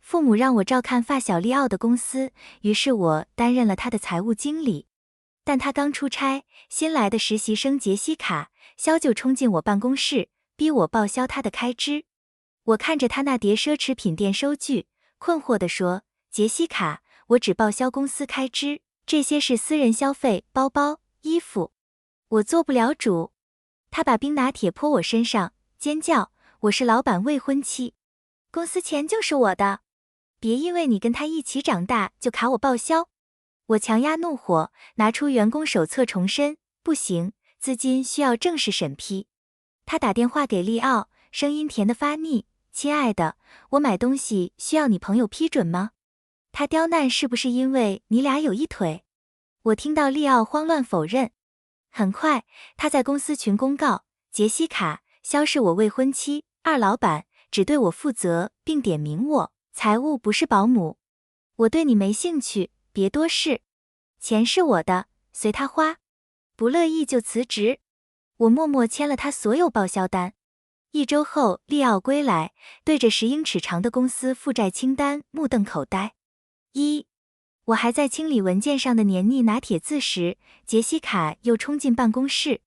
父母让我照看发小利奥的公司，于是我担任了他的财务经理。但他刚出差，新来的实习生杰西卡肖就冲进我办公室，逼我报销他的开支。我看着他那叠奢侈品店收据，困惑地说：杰西卡，我只报销公司开支，这些是私人消费，包包、衣服，我做不了主。他把冰拿铁泼我身上，尖叫：我是老板未婚妻，公司钱就是我的，别因为你跟他一起长大就卡我报销。我强压怒火，拿出员工手册重申：不行，资金需要正式审批。他打电话给利奥，声音甜得发腻：亲爱的，我买东西需要你朋友批准吗？他刁难是不是因为你俩有一腿？我听到利奥慌乱否认。很快，他在公司群公告：杰西卡，肖是我未婚妻，二老板只对我负责，并点名我，财务不是保姆。我对你没兴趣，别多事。钱是我的，随他花。不乐意就辞职。我默默签了他所有报销单。1周后，利奥归来，对着10英尺长的公司负债清单目瞪口呆。我还在清理文件上的黏腻拿铁字时，杰西卡又冲进办公室。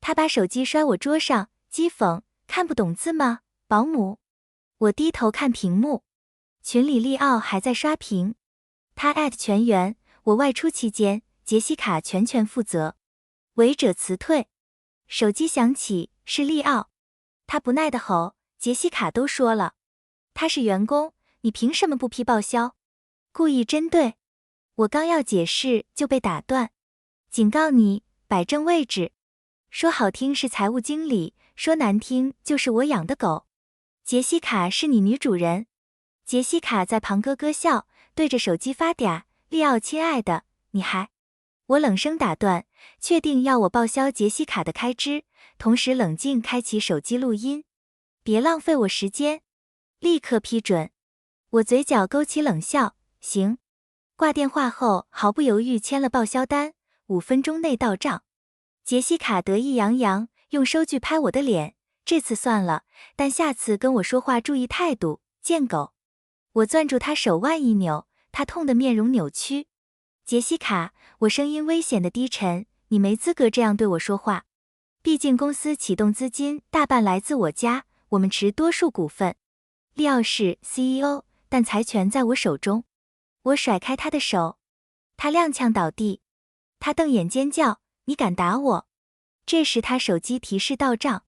她把手机摔我桌上，讥讽：看不懂字吗，保姆？我低头看屏幕，群里利奥还在刷屏。他全员，我外出期间，杰西卡全权负责。违者辞退。手机响起，是利奥。他不耐地吼：杰西卡都说了，他是员工，你凭什么不批报销？故意针对。我刚要解释就被打断。警告你，摆正位置。说好听是财务经理，说难听就是我养的狗。杰西卡是你女主人。杰西卡在旁咯咯笑，对着手机发嗲：利奥亲爱的，你还……我冷声打断，确定要我报销杰西卡的开支，同时冷静开启手机录音。别浪费我时间。立刻批准。我嘴角勾起冷笑，行。挂电话后毫不犹豫签了报销单，5分钟内到账。杰西卡得意洋洋，用收据拍我的脸，这次算了，但下次跟我说话注意态度，贱狗。我攥住他手腕一扭，他痛得面容扭曲。杰西卡，我声音危险的低沉，你没资格这样对我说话。毕竟公司启动资金大半来自我家，我们持多数股份。利奥是 CEO， 但财权在我手中。我甩开他的手，他踉跄倒地。他瞪眼尖叫：你敢打我！这时他手机提示到账。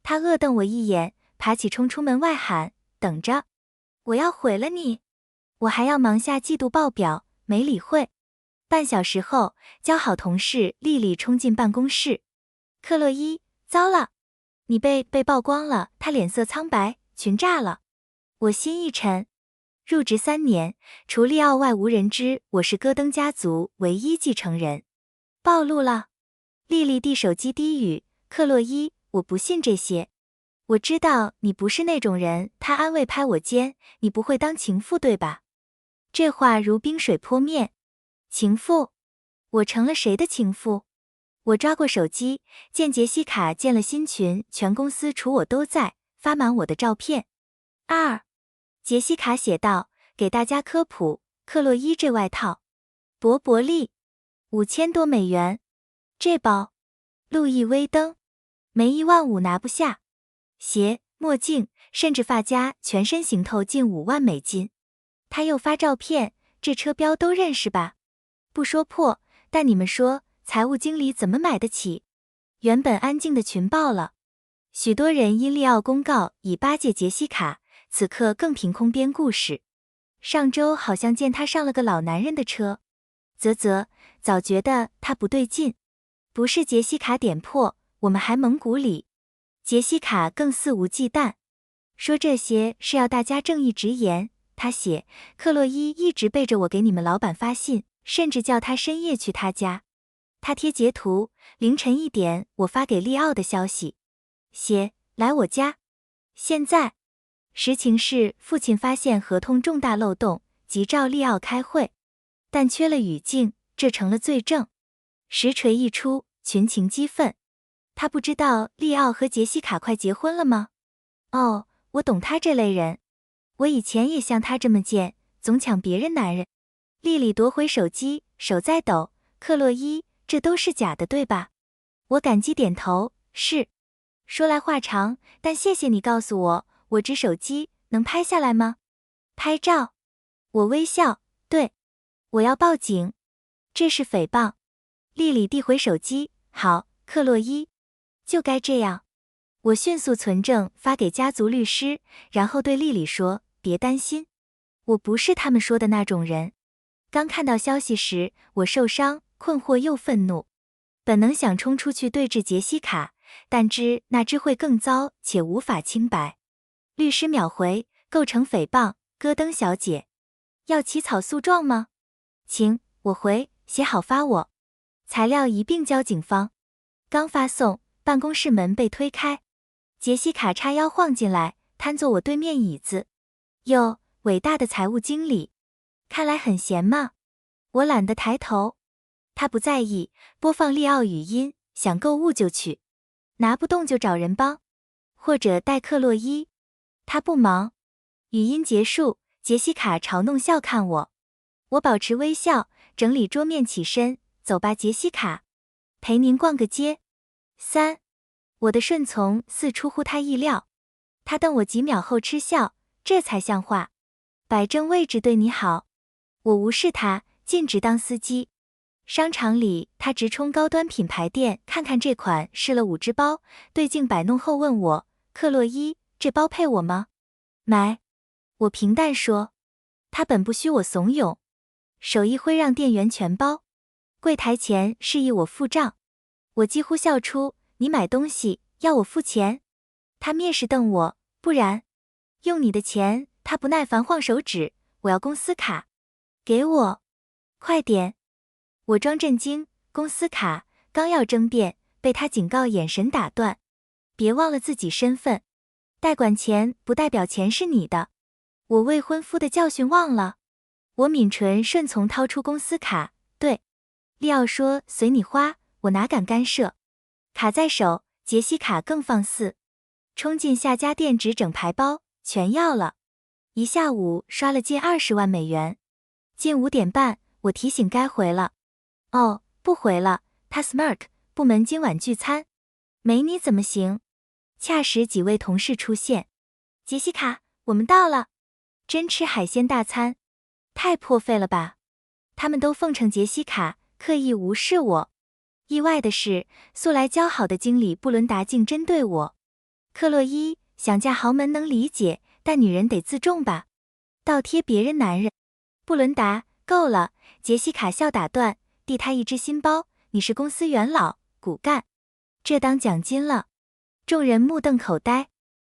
他恶瞪我一眼，爬起冲出门外喊：等着，我要毁了你！我还要忙下季度报表，没理会。半小时后，交好同事丽丽冲进办公室。克洛伊，糟了，你被曝光了。她脸色苍白，群炸了。我心一沉。入职3年，除利奥外无人知我是戈登家族唯一继承人。暴露了。丽丽递手机低语：克洛伊，我不信这些。我知道你不是那种人。她安慰拍我肩：你不会当情妇对吧？这话如冰水泼面。情妇？我成了谁的情妇？我抓过手机，见杰西卡建了新群，全公司除我都在，发满我的照片。杰西卡写道：给大家科普，克洛伊这外套，博伯利，5000多美元。这包，路易威登，没15000拿不下。鞋、墨镜，甚至发夹，全身行头近5万美金。他又发照片，这车标都认识吧？不说破，但你们说，财务经理怎么买得起？原本安静的群爆了，许多人因利奥公告已巴结杰西卡，此刻更凭空编故事。上周好像见他上了个老男人的车，早觉得他不对劲。不是杰西卡点破，我们还蒙古里。杰西卡更肆无忌惮，说这些是要大家正义直言。他写，克洛伊一直背着我给你们老板发信，甚至叫他深夜去他家。他贴截图，凌晨1点我发给利奥的消息，写来我家。现在实情是父亲发现合同重大漏洞，急召利奥开会，但缺了语境，这成了罪证。实锤一出，群情激愤。他不知道利奥和杰西卡快结婚了吗？哦，我懂他这类人。我以前也像他这么贱，总抢别人男人。丽丽夺回手机，手在抖。克洛伊，这都是假的，对吧？我感激点头，是。说来话长，但谢谢你告诉我，我只手机能拍下来吗？拍照。我微笑，对。我要报警。这是诽谤。丽丽递回手机，好，克洛伊，就该这样。我迅速存证发给家族律师，然后对丽丽说，别担心，我不是他们说的那种人。刚看到消息时，我受伤、困惑又愤怒，本能想冲出去对峙杰西卡，但知那只会更糟且无法清白。律师秒回，构成诽谤，戈登小姐。要起草诉状吗？请，我回，写好发我。材料一并交警方。刚发送，办公室门被推开，杰西卡叉腰晃进来，瘫坐我对面椅子。哟，伟大的财务经理，看来很闲嘛。我懒得抬头。他不在意，播放利奥语音，想购物就去，拿不动就找人帮，或者带克洛伊。他不忙。语音结束，杰西卡嘲弄笑看我，我保持微笑，整理桌面起身，走吧杰西卡，陪您逛个街。3，我的顺从似出乎他意料，他瞪我几秒后嗤笑，这才像话，摆正位置对你好。我无视他，径直当司机。商场里，他直冲高端品牌店看看这款试了5只包，对镜摆弄后问我，克洛伊，这包配我吗？买。我平淡说。他本不需我怂恿，手一挥让店员全包。柜台前示意我付账，我几乎笑出，你买东西要我付钱？他蔑视瞪我，不然用你的钱。他不耐烦晃手指，我要公司卡。给我，快点。我装震惊，公司卡，刚要争辩，被他警告眼神打断。别忘了自己身份，代管钱不代表钱是你的。我未婚夫的教训忘了。我抿唇顺从掏出公司卡，对。利奥说随你花，我哪敢干涉。卡在手，杰西卡更放肆，冲进下家店值整排包，全要了。一下午刷了近20万美元。近5点半，我提醒该回了。哦，不回了，他 smirk， 部门今晚聚餐，没你怎么行？恰时几位同事出现，杰西卡，我们到了。真吃海鲜大餐，太破费了吧？他们都奉承杰西卡，刻意无视我。意外的是，素来姣好的经理布伦达竟针对我。克洛伊，想嫁豪门能理解，但女人得自重吧？倒贴别人男人。布伦达，够了！杰西卡笑打断，递他一只新包，你是公司元老，骨干，这当奖金了。众人目瞪口呆。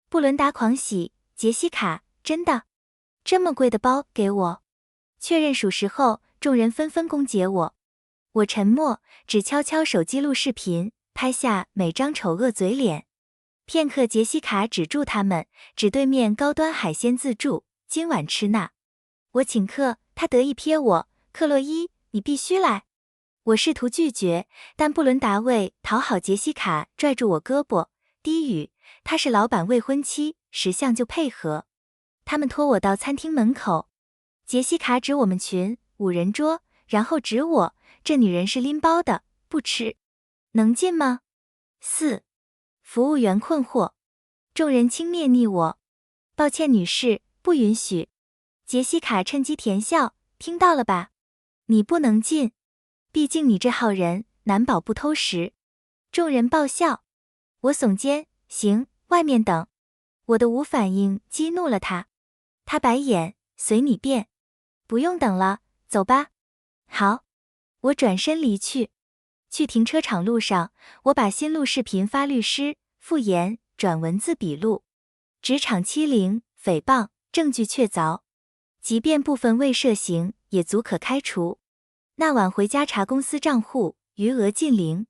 布伦达狂喜，杰西卡，真的？这么贵的包给我？确认属实后，众人纷纷攻讦我。我沉默，只悄悄手机录视频，拍下每张丑恶嘴脸。片刻，杰西卡止住他们，指对面高端海鲜自助，今晚吃那。我请客，他得意瞥我，克洛伊，你必须来。我试图拒绝，但布伦达为讨好杰西卡，拽住我胳膊，低语，她是老板未婚妻，识相就配合。他们拖我到餐厅门口，杰西卡指我们群5人桌，然后指我，这女人是拎包的，不吃，能进吗？4，服务员困惑，众人轻蔑睨我，抱歉女士，不允许。杰西卡趁机甜笑，听到了吧？你不能进，毕竟你这号人，难保不偷食。众人爆笑，我耸肩，行，外面等。我的无反应激怒了他，他白眼，随你便。不用等了，走吧。好，我转身离去。去停车场路上，我把新录视频发律师，复言转文字笔录。职场欺凌、诽谤，证据确凿，即便部分未涉刑，也足可开除。那晚回家查公司账户，余额近0，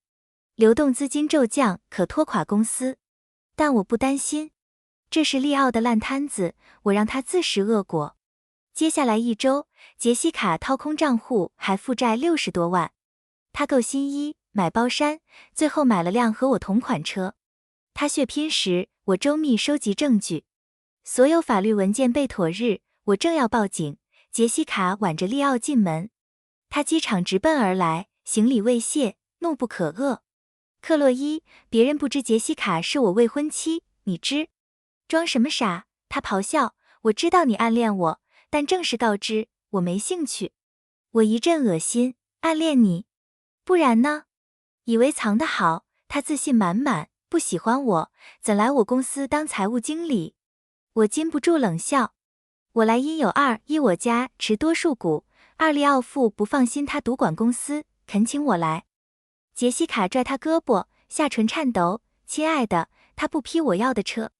流动资金骤降，可拖垮公司。但我不担心，这是利奥的烂摊子，我让他自食恶果。接下来1周，杰西卡掏空账户，还负债60多万。他购新衣，买包衫，最后买了辆和我同款车。他血拼时，我周密收集证据。所有法律文件备妥日，我正要报警，杰西卡挽着利奥进门。他机场直奔而来，行礼未谢，怒不可遏。克洛伊，别人不知杰西卡是我未婚妻，你知？装什么傻？他咆哮。我知道你暗恋我，但正式告知，我没兴趣。我一阵恶心，暗恋你？不然呢？以为藏得好，他自信满满，不喜欢我，怎来我公司当财务经理？我禁不住冷笑。我来因有二，一我家持多数股，二利奥父不放心他独管公司，恳请我来。杰西卡拽他胳膊，下唇颤抖，亲爱的，他不批我要的车。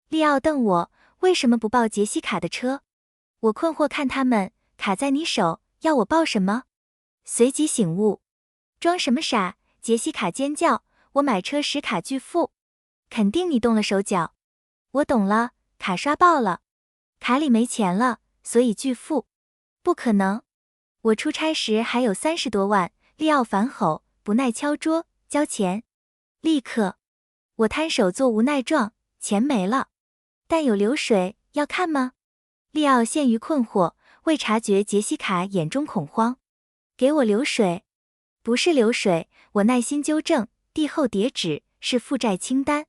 利奥瞪我，为什么不报杰西卡的车？我困惑看他们，卡在你手，要我报什么？随即醒悟，装什么傻？杰西卡尖叫，我买车时卡拒付。肯定你动了手脚。我懂了，卡刷爆了，卡里没钱了，所以拒付。不可能，我出差时还有30多万。利奥反吼，不耐敲桌，交钱。立刻，我摊手做无奈状，钱没了。但有流水，要看吗？利奥陷于困惑，未察觉杰西卡眼中恐慌。给我流水。不是流水，我耐心纠正，递后叠纸，是负债清单。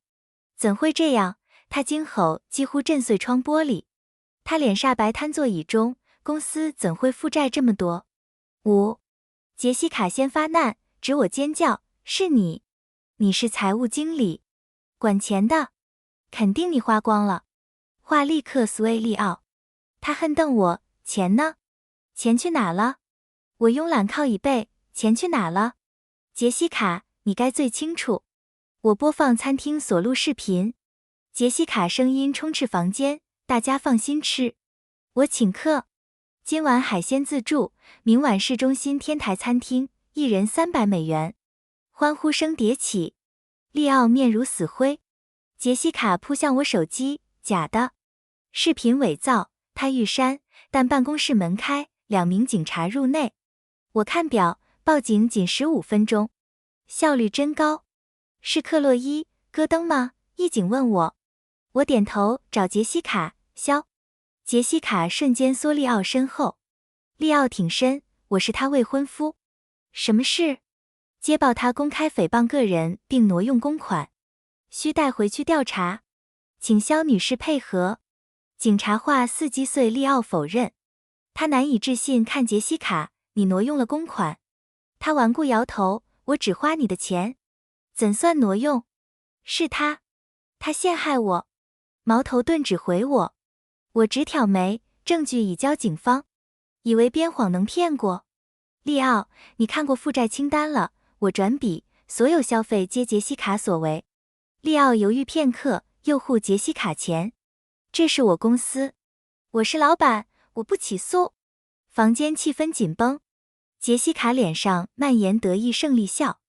怎会这样？他惊吼，几乎震碎窗玻璃。他脸煞白，瘫坐椅中，公司怎会负债这么多？5。杰西卡先发难，指我尖叫，是你？你是财务经理，管钱的，肯定你花光了。话立刻sway利奥。他恨瞪我，钱呢？钱去哪了？我慵懒靠椅背，钱去哪了？杰西卡，你该最清楚。我播放餐厅所录视频，杰西卡声音充斥房间，大家放心吃。我请客，今晚海鲜自助，明晚市中心天台餐厅，一人300美元。欢呼声迭起，利奥面如死灰。杰西卡扑向我手机，假的，视频伪造，他欲删，但办公室门开，2名警察入内。我看表，报警仅15分钟，效率真高。是克洛伊，戈登吗？一警问我。我点头，找杰西卡，肖。杰西卡瞬间缩利奥身后。利奥挺身，我是他未婚夫。什么事？接报他公开诽谤个人并挪用公款，需带回去调查，请肖女士配合。警察话4击碎利奥否认。他难以置信看杰西卡，你挪用了公款？他顽固摇头，我只花你的钱。怎算挪用？是他陷害我。矛头顿指回我。我直挑眉，证据已交警方。以为编谎能骗过？利奥，你看过负债清单了，我转笔，所有消费皆杰西卡所为。利奥犹豫片刻，又护杰西卡前。这是我公司，我是老板，我不起诉。房间气氛紧绷，杰西卡脸上蔓延得意胜利笑。